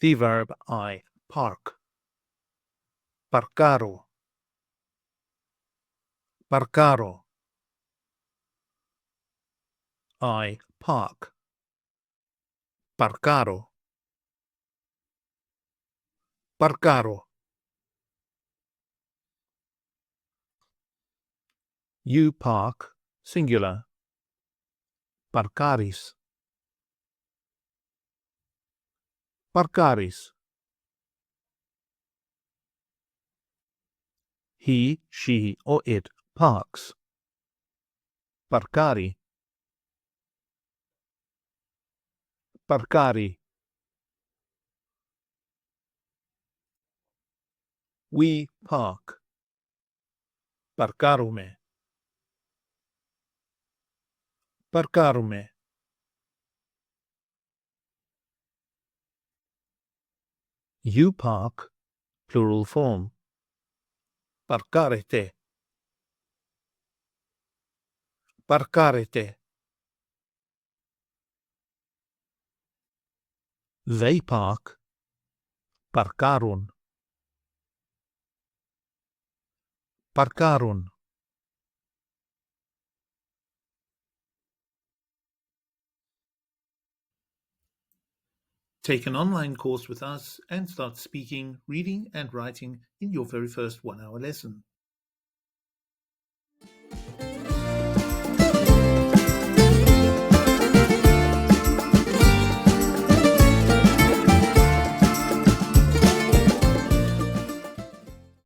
The verb I park. Παρκάρω. Παρκάρω. I park. Παρκάρω. Παρκάρω. You park, singular. Παρκάρεις. Παρκάρεις. He, she, or it parks. Παρκάρει. Παρκάρει. We park. Παρκάρουμε. Παρκάρουμε. You park, plural form. Παρκάρετε. Παρκάρετε. They park. Παρκάρουν. Παρκάρουν. Take an online course with us and start speaking, reading, and writing in your very first 1-hour lesson.